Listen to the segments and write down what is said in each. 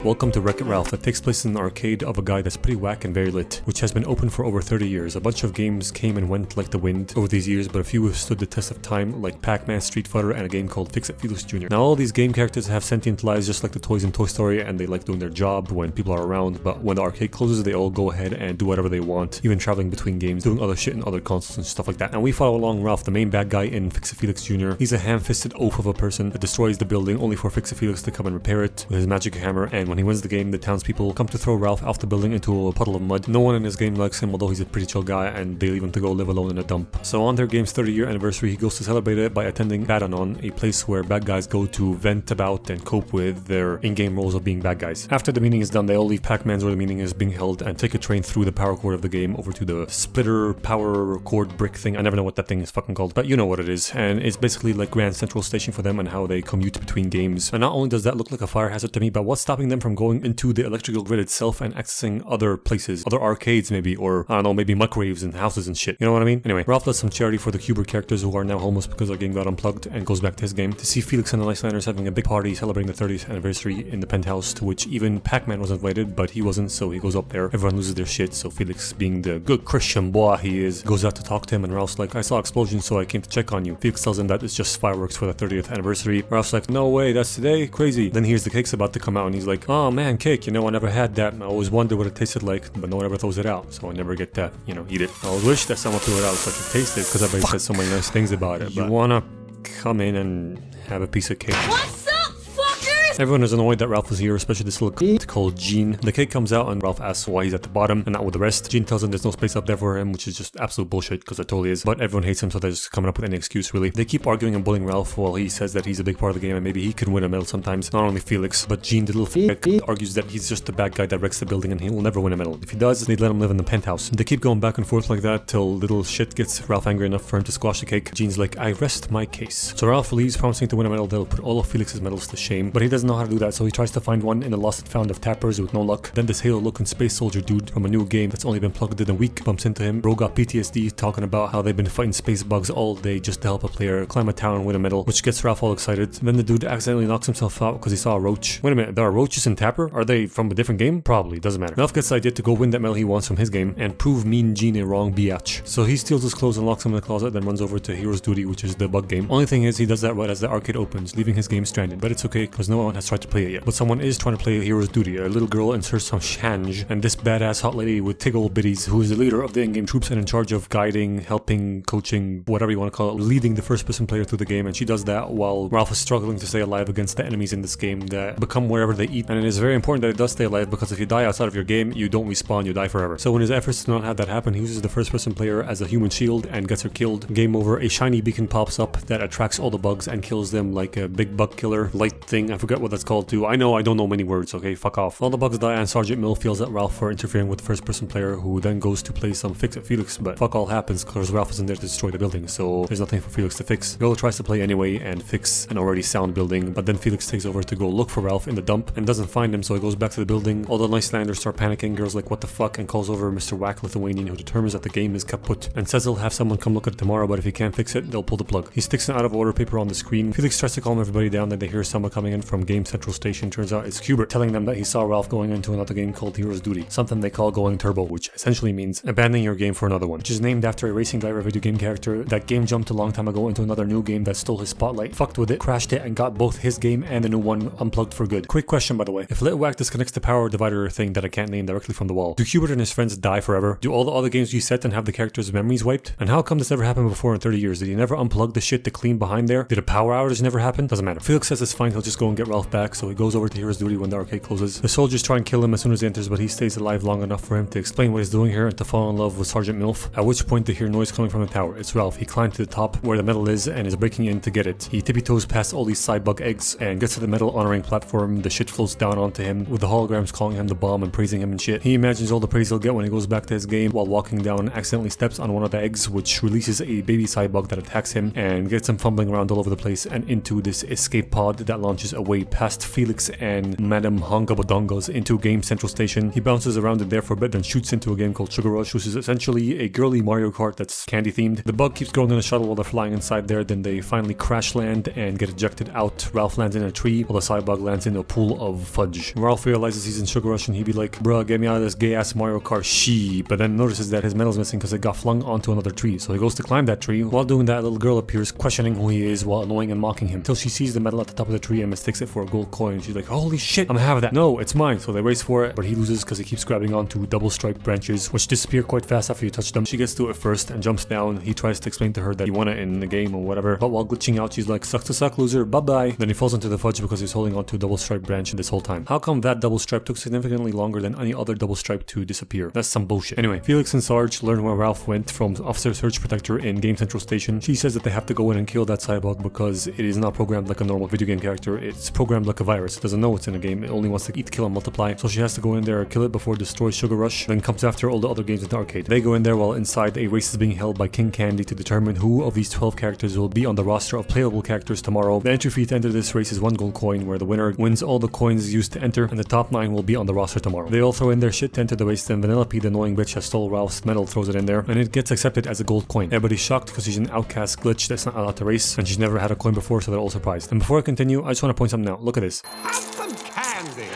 Welcome to Wreck-It Ralph that takes place in an arcade of a guy that's pretty whack and very lit, which has been open for over 30 years. A bunch of games came and went like the wind over these years, but a few have stood the test of time, like Pac-Man, Street Fighter, and a game called Fix-It Felix Jr. Now all these game characters have sentient lives just like the toys in Toy Story, and they like doing their job when people are around, but when the arcade closes they all go ahead and do whatever they want, even traveling between games, doing other shit in other consoles and stuff like that. And we follow along Ralph, the main bad guy in Fix-It Felix Jr. He's a ham-fisted oaf of a person that destroys the building only for Fix-It Felix to come and repair it with his magic hammer, and when he wins the game, the townspeople come to throw Ralph off the building into a puddle of mud. No one in his game likes him, although he's a pretty chill guy, and they leave him to go live alone in a dump. So on their game's 30-year anniversary, he goes to celebrate it by attending Badanon, a place where bad guys go to vent about and cope with their in-game roles of being bad guys. After the meeting is done, they all leave Pac-Man's where the meeting is being held and take a train through the power cord of the game over to the splitter power cord brick thing. I never know what that thing is fucking called, but you know what it is. And it's basically like Grand Central Station for them and how they commute between games. And not only does that look like a fire hazard to me, but what's stopping them from going into the electrical grid itself and accessing other places, other arcades maybe, or I don't know, maybe microwaves and houses and shit, you know what I mean? Anyway, Ralph does some charity for the Cuber characters who are now homeless because their game got unplugged, and goes back to his game to see Felix and the Icelanders having a big party celebrating the 30th anniversary in the penthouse, to which even Pac-Man was invited, but he wasn't, so he goes up there. Everyone loses their shit, so Felix, being the good Christian boy he is, goes out to talk to him, and Ralph's like, I saw explosions, so I came to check on you. Felix tells him that it's just fireworks for the 30th anniversary. Ralph's like, no way, that's today? Crazy. Then here's the cake's about to come out, and he's like, oh man, cake, you know, I never had that. I always wondered what it tasted like, but no one ever throws it out, so I never get to, you know, eat it. I always wish that someone threw it out so I could taste it, because everybody says so many nice things about it. You wanna come in and have a piece of cake? What's up, fuckers? Everyone is annoyed that Ralph was here, especially this little kid called Gene. The cake comes out and Ralph asks why he's at the bottom and not with the rest. Gene tells him there's no space up there for him, which is just absolute bullshit, because it totally is. But everyone hates him, so they're just coming up with any excuse, really. They keep arguing and bullying Ralph while he says that he's a big part of the game and maybe he can win a medal sometimes. Not only Felix, but Gene, the little f***, argues that he's just the bad guy that wrecks the building and he will never win a medal. If he does, they'd let him live in the penthouse. They keep going back and forth like that till little shit gets Ralph angry enough for him to squash the cake. Gene's like, I rest my case. So Ralph leaves, promising to win a medal that'll put all of Felix's medals to shame, but he doesn't know how to do that, so he tries to find one in the lost and found of tappers with no luck. Then this Halo-looking space soldier dude from a new game that's only been plugged in a week bumps into him. Bro got PTSD, talking about how they've been fighting space bugs all day just to help a player climb a tower and win a medal, which gets Ralph all excited. Then the dude accidentally knocks himself out because he saw a roach. Wait a minute, there are roaches in Tapper? Are they from a different game? Probably, doesn't matter. Ralph gets the idea to go win that medal he wants from his game and prove Mean Gene a wrong biatch. So he steals his clothes and locks them in the closet, then runs over to Hero's Duty, which is the bug game. Only thing is, he does that right as the arcade opens, leaving his game stranded, but it's okay because no one has tried to play it yet. But someone is trying to play Hero's Duty. A little girl inserts some shange, and this badass hot lady with tiggle bitties, who is the leader of the in-game troops and in charge of guiding, helping, coaching, whatever you want to call it, leading the first-person player through the game, and she does that while Ralph is struggling to stay alive against the enemies in this game that become wherever they eat. And it is very important that it does stay alive, because if you die outside of your game, you don't respawn, you die forever. So in his efforts to not have that happen, he uses the first-person player as a human shield and gets her killed. Game over, a shiny beacon pops up that attracts all the bugs and kills them like a big bug killer light thing. I forget what that's called too. I don't know many words, okay? Fuck off. All the bugs die and Sergeant Mill feels at Ralph for interfering with the first-person player, who then goes to play some Fix-It Felix, but fuck all happens because Ralph isn't there to destroy the building, so there's nothing for Felix to fix. Girl tries to play anyway and fix an already sound building, but then Felix takes over to go look for Ralph in the dump and doesn't find him, so he goes back to the building. All the Icelanders start panicking. Girl's like, what the fuck, and calls over Mr. Whack Lithuanian, who determines that the game is kaput and says he'll have someone come look at it tomorrow, but if he can't fix it, they'll pull the plug. He sticks an out-of-order paper on the screen. Felix tries to calm everybody down, then they hear someone coming in from Game Central Station. Turns out it's Hubert, telling them that he saw Ralph going into another game called Hero's Duty, something they call going turbo, which essentially means abandoning your game for another one, which is named after a racing driver video game character. That game jumped a long time ago into another new game that stole his spotlight, fucked with it, crashed it, and got both his game and the new one unplugged for good. Quick question, by the way. If Litwack disconnects the power divider thing that I can't name directly from the wall, do Hubert and his friends die forever? Do all the other games reset and have the characters' memories wiped? And how come this never happened before in 30 years? Did he never unplug the shit to clean behind there? Did a power outage never happen? Doesn't matter. Felix says it's fine, he'll just go and get Ralph back, so he goes over to Hero's Duty when the arcade closes. The soldiers try and kill him as soon as he enters, but he stays alive long enough for him to explain what he's doing here and to fall in love with Sergeant Milf, at which point they hear noise coming from the tower. It's Ralph. He climbed to the top where the medal is and is breaking in to get it. He tippy-toes past all these side bug eggs and gets to the medal honoring platform. The shit floats down onto him with the holograms calling him the bomb and praising him and shit. He imagines all the praise he'll get when he goes back to his game. While walking down, accidentally steps on one of the eggs, which releases a baby side bug that attacks him and gets him fumbling around all over the place and into this escape pod that launches away past Felix and Madame Hongabodongas into Game Central Station. He bounces around in there for a bit, then shoots into a game called Sugar Rush, which is essentially a girly Mario Kart that's candy themed. The bug keeps going in a shuttle while they're flying inside there, then they finally crash land and get ejected out. Ralph lands in a tree while the Cybug lands in a pool of fudge. Ralph realizes he's in Sugar Rush and he'd be like, bruh, get me out of this gay ass Mario Kart shit, but then notices that his medal's missing because it got flung onto another tree. So he goes to climb that tree. While doing that, a little girl appears questioning who he is while annoying and mocking him, till she sees the medal at the top of the tree and mistakes it for a gold coin. She's like, holy shit, I'm gonna have that. No, it's mine. So they race for it, but he loses because he keeps grabbing onto double striped branches, which disappear quite fast after you touch them. She gets to it first and jumps down. He tries to explain to her that he won it in the game or whatever, but while glitching out, she's like, sucks to suck, loser, bye bye. Then he falls into the fudge because he's holding onto a double striped branch this whole time. How come that double stripe took significantly longer than any other double stripe to disappear? That's some bullshit. Anyway, Felix and Sarge learn where Ralph went from Officer Search Protector in Game Central Station. She says that they have to go in and kill that Cybug because it is not programmed like a normal video game character. It's programmed like a virus. It doesn't know it's in a game. It only wants to eat, kill, and multiply. So she has to go in there, kill it before it destroys Sugar Rush, then comes after all the other games in the arcade. They go in there while inside a race is being held by King Candy to determine who of these 12 characters will be on the roster of playable characters tomorrow. The entry fee to enter this race is 1 gold coin, where the winner wins all the coins used to enter, and the top 9 will be on the roster tomorrow. They all throw in their shit to enter the race, then Vanellope, the annoying bitch that stole Ralph's medal, throws it in there, and it gets accepted as a gold coin. Everybody's shocked because she's an outcast glitch that's not allowed to race, and she's never had a coin before, so they're all surprised. And before I continue, I just want to point something out. Look at this. Have some candy.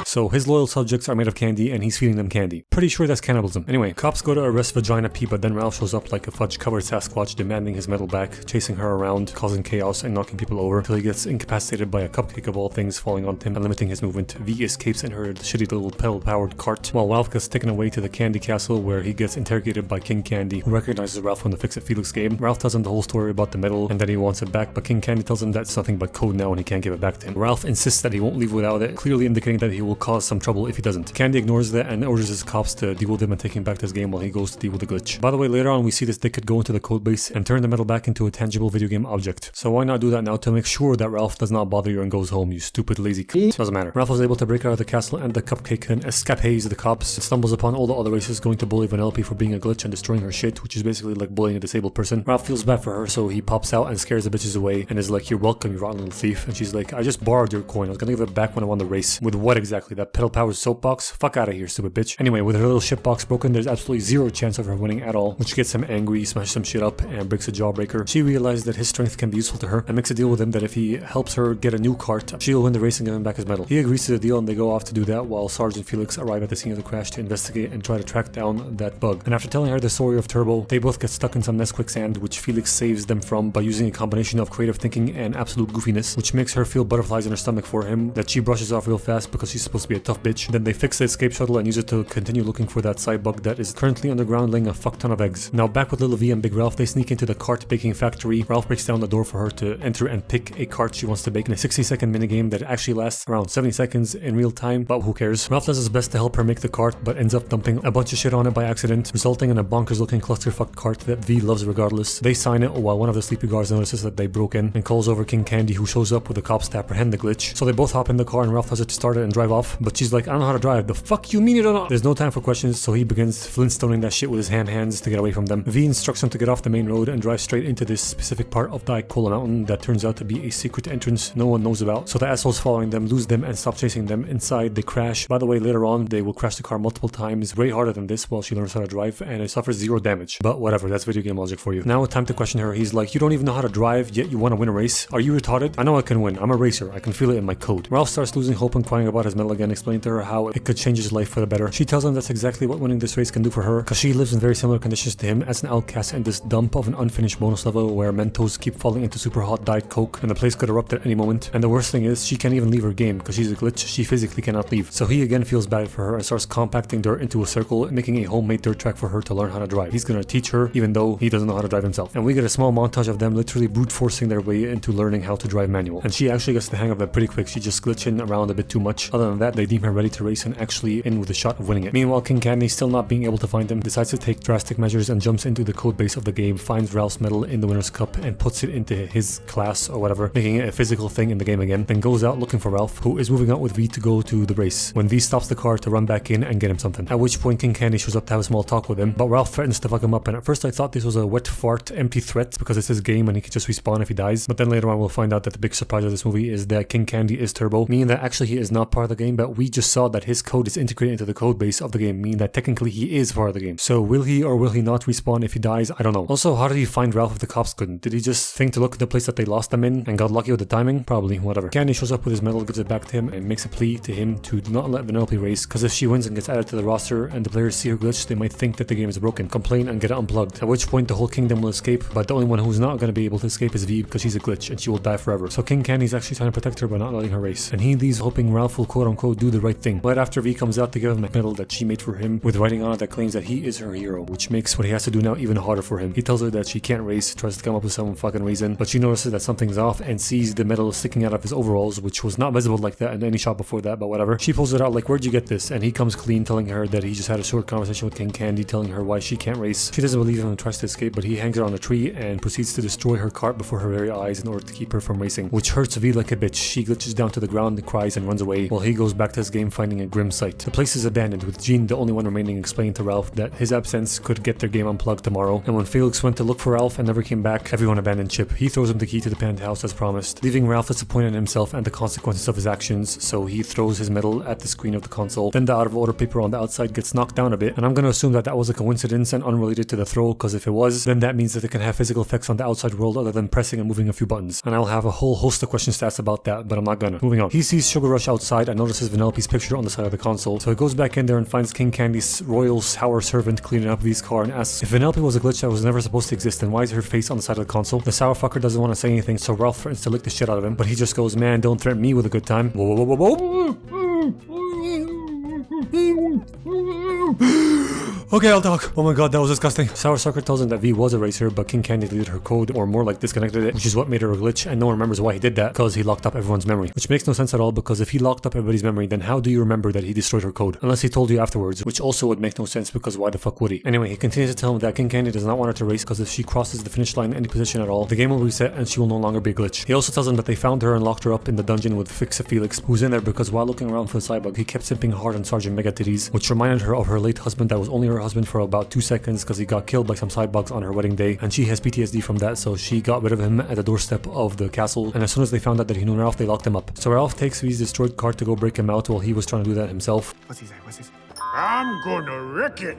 So his loyal subjects are made of candy and he's feeding them candy. Pretty sure that's cannibalism. Anyway, cops go to arrest Vagina P, but then Ralph shows up like a fudge-covered Sasquatch demanding his medal back, chasing her around, causing chaos and knocking people over till he gets incapacitated by a cupcake of all things falling on him and limiting his movement. V escapes in her shitty little pedal-powered cart, while Ralph gets taken away to the Candy Castle where he gets interrogated by King Candy, who recognizes Ralph from the Fix It Felix game. Ralph tells him the whole story about the medal and that he wants it back, but King Candy tells him that's nothing but code now and he can't give it back to him. Ralph insists that he won't leave without it, clearly indicating that he will cause some trouble if he doesn't. Candy ignores that and orders his cops to deal with him and take him back to his game while he goes to deal with the glitch. By the way, later on we see this dickhead go into the codebase and turn the medal back into a tangible video game object. So why not do that now to make sure that Ralph does not bother you and goes home, you stupid lazy c***. Doesn't matter. Ralph was able to break out of the castle and the cupcake and escapes the cops, stumbles upon all the other races going to bully Vanellope for being a glitch and destroying her shit, which is basically like bullying a disabled person. Ralph feels bad for her, so he pops out and scares the bitches away and is like, you're welcome, you rotten little thief. And she's like, I just borrowed your coin, I was gonna give it back when I won the race. With what exactly? That pedal powered soapbox? Fuck out of here, stupid bitch. Anyway, with her little shit box broken, there's absolutely zero chance of her winning at all, which gets him angry, smashes some shit up, and breaks a jawbreaker. She realizes that his strength can be useful to her and makes a deal with him that if he helps her get a new cart, she'll win the race and give him back his medal. He agrees to the deal and they go off to do that while Sarge and Felix arrive at the scene of the crash to investigate and try to track down that bug. And after telling her the story of Turbo, they both get stuck in some nest quicksand, which Felix saves them from by using a combination of creative thinking and absolute goofiness, which makes her feel butterflies in her stomach for him that she brushes off real fast because she's supposed to be a tough bitch. Then they fix the escape shuttle and use it to continue looking for that side bug that is currently underground laying a fuck ton of eggs. Now back with Little V and Big Ralph, they sneak into the cart baking factory. Ralph breaks down the door for her to enter and pick a cart she wants to bake in a 60-second minigame that actually lasts around 70 seconds in real time, but who cares. Ralph does his best to help her make the cart, but ends up dumping a bunch of shit on it by accident, resulting in a bonkers looking clusterfuck cart that V loves regardless. They sign it while one of the sleepy guards notices that they broke in and calls over King Candy, who shows up with the cops to apprehend the glitch. So they both hop in the car and Ralph tells her to start it and drive off, but she's like, I don't know how to drive. The fuck you mean you don't know? There's no time for questions, so he begins flintstoning that shit with his hands to get away from them. V instructs him to get off the main road and drive straight into this specific part of Daikola Mountain that turns out to be a secret entrance no one knows about. So the assholes following them lose them and stop chasing them. Inside, they crash. By the way, later on, they will crash the car multiple times, way harder than this while she learns how to drive, and it suffers 0 damage. But whatever, that's video game logic for you. Now, time to question her. He's like, you don't even know how to drive, yet you want to win a race? Are you retarded? I know I can win. I'm a racer. I can feel it in my code. Ralph starts losing hope and crying about his medal again, explaining to her how it could change his life for the better. She tells him that's exactly what winning this race can do for her, because she lives in very similar conditions to him as an outcast in this dump of an unfinished bonus level where Mentos keep falling into super hot Diet Coke and the place could erupt at any moment. And the worst thing is, she can't even leave her game because she's a glitch. She physically cannot leave. So he again feels bad for her and starts compacting dirt into a circle, making a homemade dirt track for her to learn how to drive. He's gonna teach her even though he doesn't know how to drive himself. And we get a small montage of them literally brute forcing their way into learning how to drive manual. And she actually gets the hang of it pretty quick. She just glitches pushing around a bit too much. Other than that, they deem her ready to race and actually in with a shot of winning it. Meanwhile, King Candy, still not being able to find him, decides to take drastic measures and jumps into the code base of the game, finds Ralph's medal in the winner's cup and puts it into his class or whatever, making it a physical thing in the game again, then goes out looking for Ralph, who is moving out with V to go to the race, when V stops the car to run back in and get him something, at which point King Candy shows up to have a small talk with him, but Ralph threatens to fuck him up, and at first I thought this was a wet fart empty threat because it's his game and he can just respawn if he dies, but then later on we'll find out that the big surprise of this movie is that King Candy is Turbo, meaning that actually he is not part of the game, but we just saw that his code is integrated into the code base of the game, meaning that technically he is part of the game. So will he or will he not respawn if he dies? I don't know. Also, how did he find Ralph if the cops couldn't? Did he just think to look at the place that they lost them in and got lucky with the timing? Probably, whatever. Candy shows up with his medal, gives it back to him, and makes a plea to him to not let Vanellope race, because if she wins and gets added to the roster and the players see her glitch, they might think that the game is broken, complain and get it unplugged, at which point the whole kingdom will escape, but the only one who's not going to be able to escape is V because she's a glitch and she will die forever. So King Candy's actually trying to protect her by not letting her race, and he leaves hoping Ralph will quote unquote do the right thing. But after V comes out to give him a medal that she made for him with writing on it that claims that he is her hero, which makes what he has to do now even harder for him. He tells her that she can't race, tries to come up with some fucking reason, but she notices that something's off and sees the medal sticking out of his overalls, which was not visible like that in any shot before that, but whatever. She pulls it out like, where'd you get this? And he comes clean, telling her that he just had a short conversation with King Candy, telling her why she can't race. She doesn't believe him and tries to escape, but he hangs her on a tree and proceeds to destroy her cart before her very eyes in order to keep her from racing, which hurts V like a bitch. She glitches down to the ground, cries and runs away, while he goes back to his game finding a grim sight. The place is abandoned, with Jean the only one remaining, explaining to Ralph that his absence could get their game unplugged tomorrow, and when Felix went to look for Ralph and never came back, everyone abandoned ship. He throws him the key to the penthouse as promised, leaving Ralph disappointed in himself and the consequences of his actions, so he throws his medal at the screen of the console. Then the out of order paper on the outside gets knocked down a bit, and I'm gonna assume that that was a coincidence and unrelated to the throw, because if it was, then that means that it can have physical effects on the outside world other than pressing and moving a few buttons, and I'll have a whole host of questions to ask about that, but I'm not gonna. Moving on. He sees Sugar Rush outside and notices Vanellope's picture on the side of the console, so he goes back in there and finds King Candy's royal sour servant cleaning up V's car and asks if Vanellope was a glitch that was never supposed to exist, then why is her face on the side of the console? The sour fucker doesn't want to say anything, so Ralph threatens to lick the shit out of him, but he just goes, man, don't threaten me with a good time. Whoa, whoa, whoa, whoa, whoa. Okay, I'll talk. Oh my god, that was disgusting. Sour Sucker tells him that V was a racer, but King Candy deleted her code, or more like disconnected it, which is what made her a glitch, and no one remembers why he did that, because he locked up everyone's memory. Which makes no sense at all, because if he locked up everybody's memory, then how do you remember that he destroyed her code? Unless he told you afterwards, which also would make no sense, because why the fuck would he? Anyway, he continues to tell him that King Candy does not want her to race, because if she crosses the finish line in any position at all, the game will reset and she will no longer be a glitch. He also tells him that they found her and locked her up in the dungeon with Fixa Felix, who's in there because while looking around for the sidebug, he kept simping hard on Sergeant Mega Titties, which reminded her of her late husband that was only her husband for about 2 seconds because he got killed by some sidebugs on her wedding day, and she has PTSD from that, so she got rid of him at the doorstep of the castle, and as soon as they found out that he knew Ralph, they locked him up. So Ralph takes V's destroyed cart to go break him out while he was trying to do that himself. What's he say? What's he say? I'm gonna wreck it.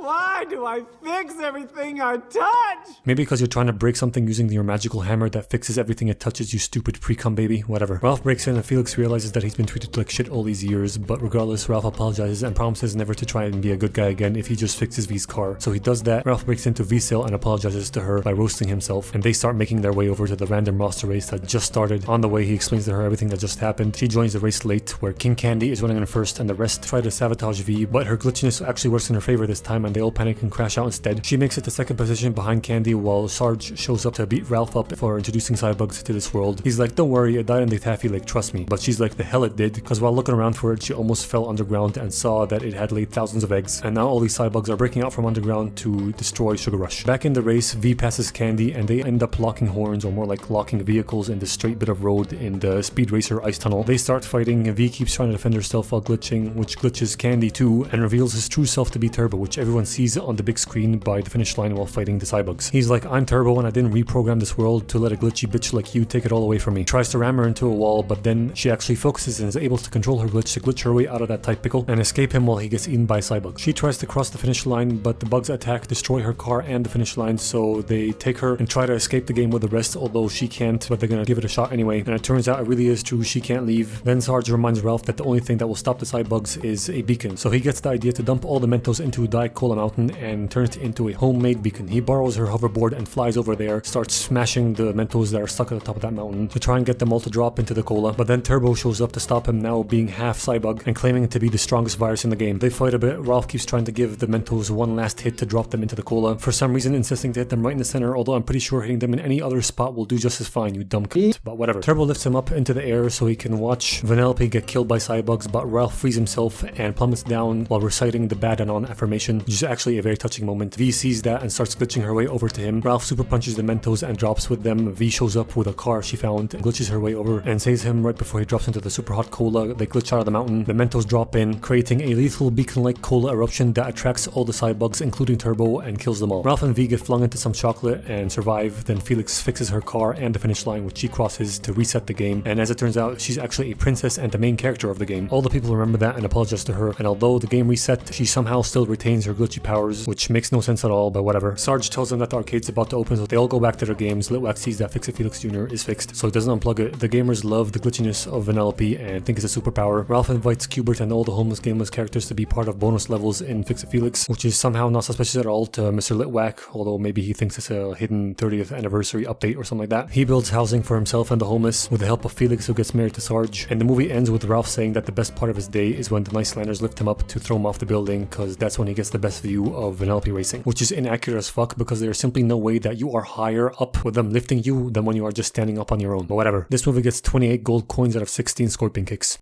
Why do I fix everything I touch? Maybe because you're trying to break something using your magical hammer that fixes everything it touches, you stupid pre-cum baby. Whatever. Ralph breaks in and Felix realizes that he's been treated like shit all these years, but regardless, Ralph apologizes and promises never to try and be a good guy again if he just fixes V's car. So he does that. Ralph breaks into V's cell and apologizes to her by roasting himself, and they start making their way over to the random roster race that just started. On the way, he explains to her everything that just happened. She joins the race late, where King Candy is running in first and the rest try to sabotage V, but her glitchiness actually works in her favor this time and they all panic and crash out instead. She makes it to second position behind Candy while Sarge shows up to beat Ralph up for introducing sidebugs to this world. He's like, don't worry, it died in the taffy lake, trust me. But she's like, the hell it did, because while looking around for it, she almost fell underground and saw that it had laid thousands of eggs, and now all these sidebugs are breaking out from underground to destroy Sugar Rush. Back in the race, V passes Candy and they end up locking horns, or more like locking vehicles in the straight bit of road in the Speed Racer ice tunnel. They start fighting, V keeps trying to defend herself while glitching, which glitches Candy too, and reveals his true self to be Turbo, which everyone sees on the big screen by the finish line while fighting the sidebugs. He's like, I'm Turbo and I didn't reprogram this world to let a glitchy bitch like you take it all away from me. Tries to ram her into a wall, but then she actually focuses and is able to control her glitch to glitch her way out of that tight pickle and escape him while he gets eaten by sidebugs. She tries to cross the finish line, but the bugs attack, destroy her car and the finish line, so they take her and try to escape the game with the rest, although she can't, but they're gonna give it a shot anyway, and it turns out it really is true, she can't leave. Then Sarge reminds Ralph that the only thing that will stop the sidebugs is a beacon, so he gets the idea to dump all the Mentos into dichloromethanes mountain and turns it into a homemade beacon. He borrows her hoverboard and flies over there, starts smashing the Mentos that are stuck at the top of that mountain to try and get them all to drop into the cola. But then Turbo shows up to stop him, now being half Cybug and claiming to be the strongest virus in the game. They fight a bit. Ralph keeps trying to give the Mentos one last hit to drop them into the cola, for some reason insisting to hit them right in the center, although I'm pretty sure hitting them in any other spot will do just as fine, you dumb cunt. But whatever. Turbo lifts him up into the air so he can watch Vanellope get killed by Cybugs, but Ralph frees himself and plummets down while reciting the bad Anon affirmation, which is actually a very touching moment. V sees that and starts glitching her way over to him. Ralph super punches the Mentos and drops with them. V shows up with a car she found and glitches her way over and saves him right before he drops into the super hot cola. They glitch out of the mountain. The Mentos drop in, creating a lethal beacon-like cola eruption that attracts all the Cybugs, including Turbo, and kills them all. Ralph and V get flung into some chocolate and survive. Then Felix fixes her car and the finish line, which she crosses to reset the game. And as it turns out, she's actually a princess and the main character of the game. All the people remember that and apologize to her. And although the game reset, she somehow still retains her glitchy powers, which makes no sense at all, but whatever. Sarge tells them that the arcade's about to open, so they all go back to their games. Litwack sees that Fix-It Felix Jr. is fixed, so he doesn't unplug it. The gamers love the glitchiness of Vanellope and think it's a superpower. Ralph invites Cubert and all the homeless gameless characters to be part of bonus levels in Fix-It Felix, which is somehow not suspicious at all to Mr. Litwack, although maybe he thinks it's a hidden 30th anniversary update or something like that. He builds housing for himself and the homeless with the help of Felix, who gets married to Sarge, and the movie ends with Ralph saying that the best part of his day is when the nice landers lift him up to throw him off the building, because that's when he gets the best view of Vanellope racing, which is inaccurate as fuck because there's simply no way that you are higher up with them lifting you than when you are just standing up on your own. But whatever. This movie gets 28 gold coins out of 16 scorpion kicks.